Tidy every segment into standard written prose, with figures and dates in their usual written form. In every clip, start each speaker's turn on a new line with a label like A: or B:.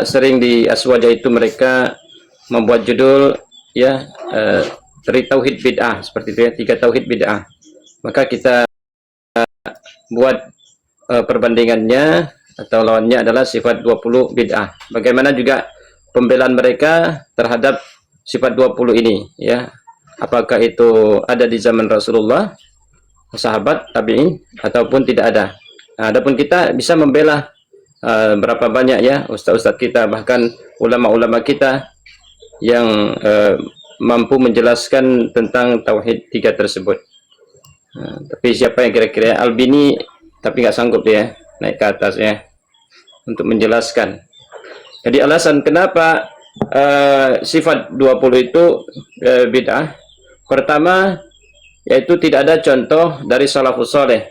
A: sering di Aswaja itu mereka membuat judul ya dari tauhid bid'ah seperti itu ya, 3 tauhid bid'ah. Maka kita buat perbandingannya atau lawannya adalah sifat 20 bid'ah. Bagaimana juga pembelaan mereka terhadap sifat 20 ini ya. Apakah itu ada di zaman Rasulullah, sahabat, tabi'in ataupun tidak ada. Nah, adapun kita bisa membela berapa banyak ya ustaz-ustaz kita, bahkan ulama-ulama kita yang mampu menjelaskan tentang tauhid 3 tersebut. Tapi siapa yang kira-kira Albini, tapi nggak sanggup dia naik ke atas ya untuk menjelaskan. Jadi alasan kenapa sifat 20 itu bid'ah, pertama yaitu tidak ada contoh dari salafus saleh.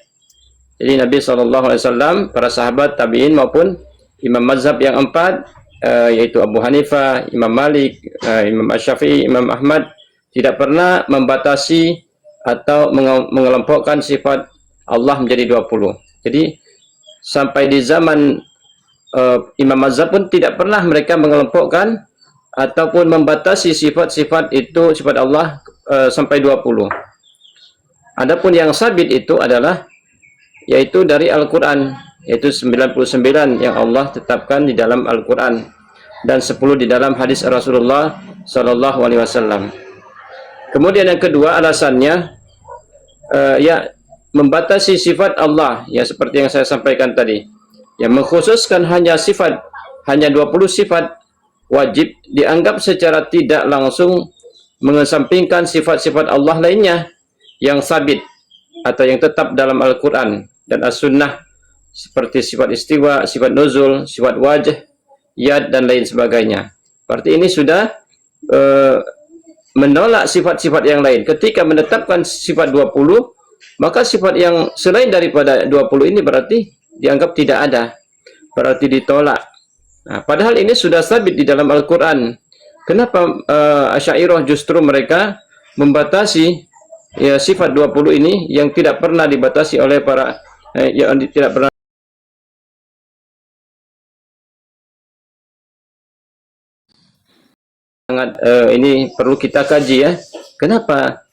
A: Jadi Nabi SAW, para sahabat, tabi'in maupun imam mazhab yang 4 yaitu Abu Hanifah, Imam Malik, Imam Asy-Syafi'i, Imam Ahmad tidak pernah membatasi atau mengelompokkan sifat Allah menjadi 20. Jadi sampai di zaman Imam Mazhab pun tidak pernah mereka mengelompokkan ataupun membatasi sifat-sifat itu, sifat Allah sampai 20. Adapun yang sabit itu adalah yaitu dari Al-Quran, yaitu 99 yang Allah tetapkan di dalam Al-Quran dan 10 di dalam hadis Rasulullah SAW. Kemudian yang kedua alasannya ya membatasi sifat Allah ya, seperti yang saya sampaikan tadi, yang mengkhususkan hanya sifat, hanya 20 sifat, wajib dianggap secara tidak langsung mengesampingkan sifat-sifat Allah lainnya yang sabit atau yang tetap dalam Al-Quran dan As-Sunnah, seperti sifat istiwa, sifat nuzul, sifat wajh, yad, dan lain sebagainya. Berarti ini sudah menolak sifat-sifat yang lain. Ketika menetapkan sifat 20, maka sifat yang selain daripada 20 ini berarti dianggap tidak ada, berarti ditolak. Nah, padahal ini sudah sabit di dalam Al-Quran. Kenapa Asy'ariyah justru mereka membatasi ya sifat 20 ini yang tidak pernah dibatasi oleh para yang tidak pernah sangat ini perlu kita kaji ya. Kenapa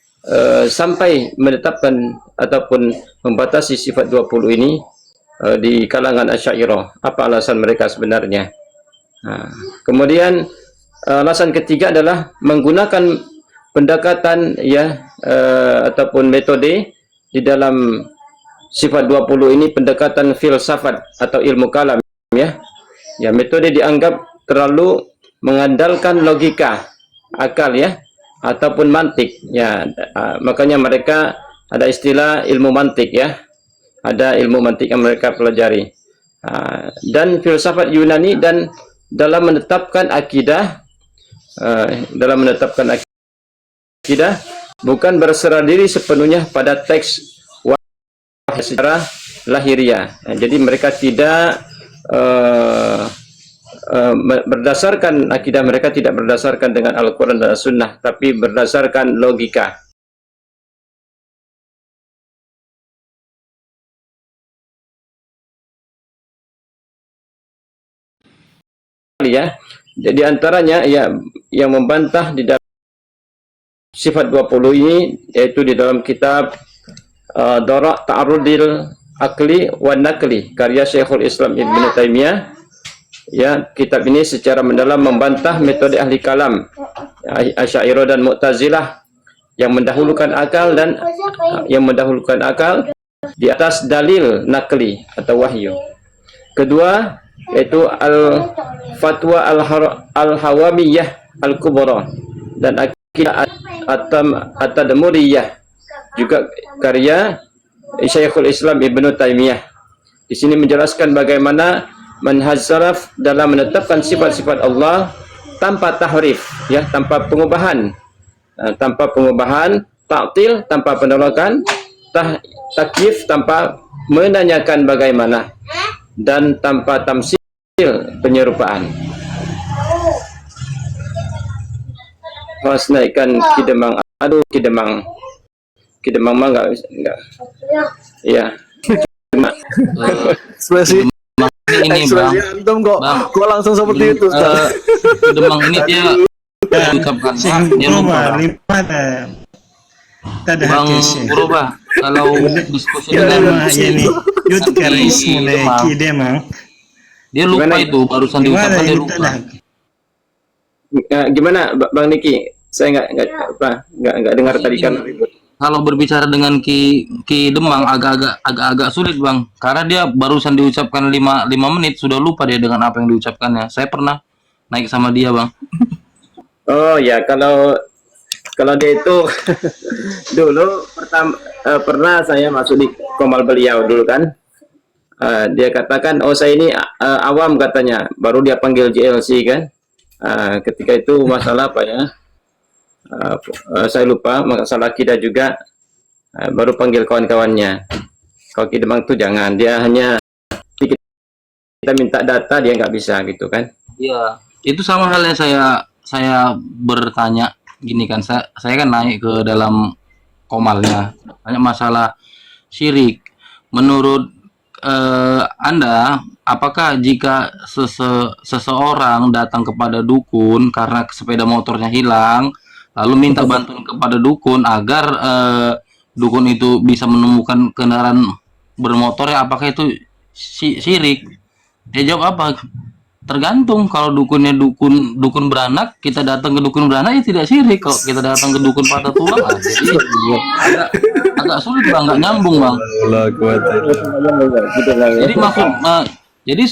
A: sampai menetapkan ataupun membatasi sifat 20 ini di kalangan Asy'ariyah? Apa alasan mereka sebenarnya? Nah, kemudian alasan ketiga adalah menggunakan pendekatan ya ataupun metode di dalam sifat 20 ini, pendekatan filsafat atau ilmu kalam ya. Ya, metode dianggap terlalu mengandalkan logika, akal ya, ataupun mantik ya. Makanya mereka ada istilah ilmu mantik ya. Ada ilmu mantik yang mereka pelajari. Dan filsafat Yunani, dan dalam menetapkan akidah bukan berserah diri sepenuhnya pada teks secara lahiriah. Nah, jadi mereka tidak berdasarkan akidah mereka, tidak berdasarkan dengan Al-Quran dan As-Sunnah, tapi berdasarkan logika. Ya, di antaranya ya yang membantah di dalam sifat 20 ini yaitu di dalam kitab Dara' Ta'arudil Akli wa Nakli karya Syekhul Islam Ibnu Taimiyah. Ya, kitab ini secara mendalam membantah metode ahli kalam Asy'ariyah dan Mu'tazilah yang mendahulukan akal dan di atas dalil nakli atau wahyu. Kedua yaitu al-fatwa al-hawamiyah al-kubra dan akidah at-tadmuriyah, juga karya Syekhul Islam Ibnu Taimiyah. Di sini menjelaskan bagaimana manhaj salaf dalam menetapkan sifat-sifat Allah tanpa tahrif ya, tanpa pengubahan, ta'til tanpa penolakan, takyif tanpa menanyakan bagaimana, dan tanpa tamsil penyerupaan. Mas naikkan kidemang, aduh kidemang mah enggak. Iya.
B: Ekspresi ini bang,
C: Ekspresi antum kok langsung seperti itu, Ustaz.
B: Demang ini dia ucapkan dia lupa. Bang Purba, kalau diskusi dengan
D: يعني يذكر اسمه كده ما
B: dia lupa itu barusan diucapkan dia lupa.
A: Gimana Bang Niki? Saya nggak dengar tadi kan.
B: Kalau berbicara dengan Ki Demang agak sulit bang, karena dia barusan diucapkan 5 menit sudah lupa dia dengan apa yang diucapkannya. Saya pernah naik sama dia bang.
A: Oh ya, kalau dia itu dulu pernah saya masuk di komal beliau dulu kan. Dia katakan, oh saya ini awam katanya, baru dia panggil JLC kan. Ketika itu masalah apa ya? Saya lupa, masalah akidah juga, baru panggil kawan-kawannya. Kalau Ki Demang itu jangan, dia hanya kita minta data dia nggak bisa gitu kan.
B: Iya, itu sama halnya saya bertanya gini kan, saya kan naik ke dalam komalnya, tanya masalah syirik. Menurut Anda, apakah jika seseorang datang kepada dukun karena sepeda motornya hilang, lalu minta bantuan kepada dukun agar dukun itu bisa menemukan kendaraan bermotor, ya apakah itu syirik? Dia jawab apa? Tergantung. Kalau dukunnya dukun beranak, kita datang ke dukun beranak ya tidak syirik. Kalau kita datang ke dukun patah tulang, jadi agak sulit bang, nggak nyambung bang. Jadi maksud, jadi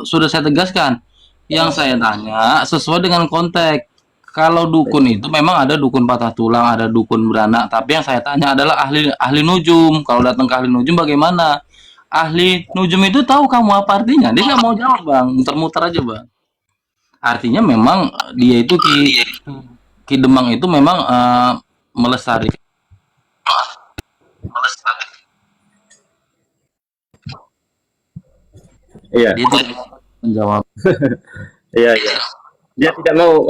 B: sudah saya tegaskan. Yang saya tanya sesuai dengan konteks. Kalau dukun itu memang ada dukun patah tulang, ada dukun beranak. Tapi yang saya tanya adalah ahli nujum. Kalau datang ke ahli nujum bagaimana? Ahli nujum itu tahu kamu apa artinya? Dia nggak mau jawab bang, muter-muter aja bang. Artinya memang dia itu Ki Demang itu memang melestari.
A: Iya.
B: Dia tidak menjawab.
A: Iya. Dia tidak mau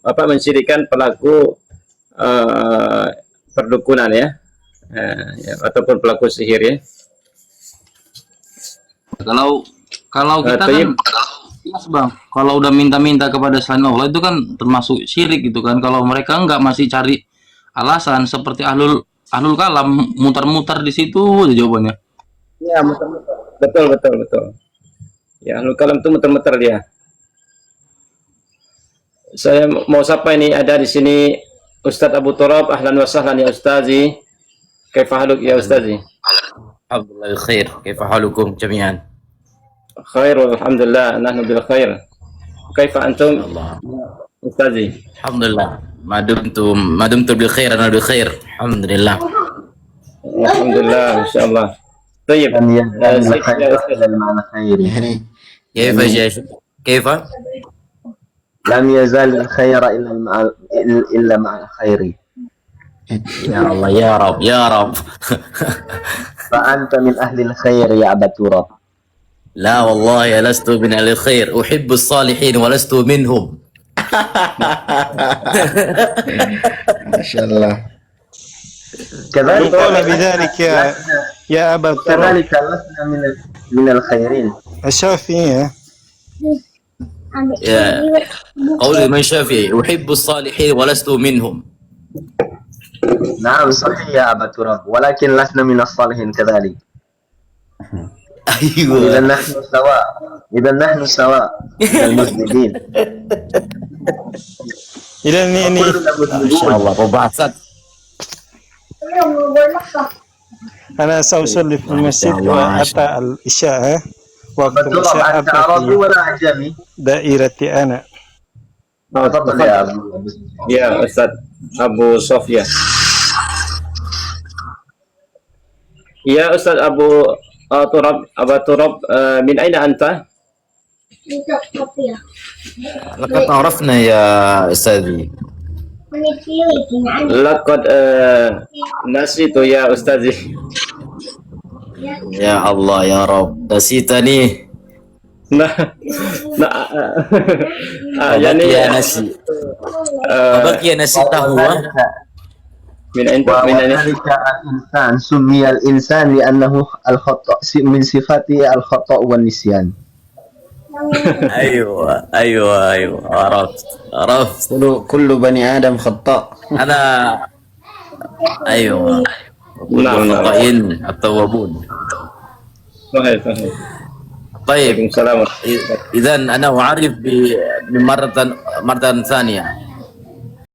A: mensyirikan pelaku perdukunan ya, ataupun pelaku sihir ya.
B: Kalau kita kan jelas bang, kalau udah minta-minta kepada selain Allah itu kan termasuk syirik gitu kan. Kalau mereka nggak masih cari alasan seperti ahlul kalam, muter-muter di situ aja jawabannya.
A: Iya, muter-muter. Betul. Ya, ahlul kalam itu muter-muter dia. Saya mau sapa ini, ada di sini Ustadz Abu Turab. Ahlan wa sahlan ya Ustazi. Kaifa haluk ya Ustazi?
E: Alhamdulillah khair. Kaifa halukum jami'an?
A: Khair alhamdulillah, nahnu bil khair. Kaifa antum Ustazi?
E: Alhamdulillah. Ma dumtum bil khair ana bil khair. Alhamdulillah.
A: Alhamdulillah, insyaallah. طيب
E: كيف كيف
C: لم يزال الخير إلا مع الخير.
E: يا الله يا رب يا رب.
C: فأنت من أهل الخير يا أبا تراب.
E: لا والله لست من أهل الخير، أحب الصالحين ولست منهم.
D: ما شاء الله.
C: كذلك
D: قال بذلك يا أبا تراب.
C: كذلك لسنا من الخيرين.
D: الشافعي
E: يا قول من شافعي أحب الصالحين ولست منهم.
C: نعم صحيح يا أبا تراب، ولكن لسنا من الصالحين كذلك.
E: أيوة.
C: إذا نحن سواء من المسلمين.
D: إذا يعني
E: ما شاء الله وبعثت.
D: أنا سأصلي في المسجد وأتى العشاء وقت العشاء
C: أنت عربي ولا أعجمي؟
D: دائرتي أنا.
C: تفضل يا أبو.
A: Ya Ustadz Abu Sofya. Ya Ustadz Abu Turab, min aina anta?
E: لقد عرفنا يا أستاذي.
A: Laqad nasitu ya Ustazi.
E: يا الله يا رب نسيتني.
A: Nah,
E: وبقي نسي وبقي نسيته.
A: min aina
C: وذلك الإنسان سمي الإنسان لأنه الخطأ من صفاته الخطأ والنسيان.
E: ايوه ايوه ايوه، عرفت.
C: كل بني آدم خطاء.
E: انا ايوه، كل
A: نعم نعم.
E: الخطائين التوابون.
A: صحيح صحيح.
E: طيب،
A: Waalaikumsalam.
E: اذا انا اعرف بمرة ثانية.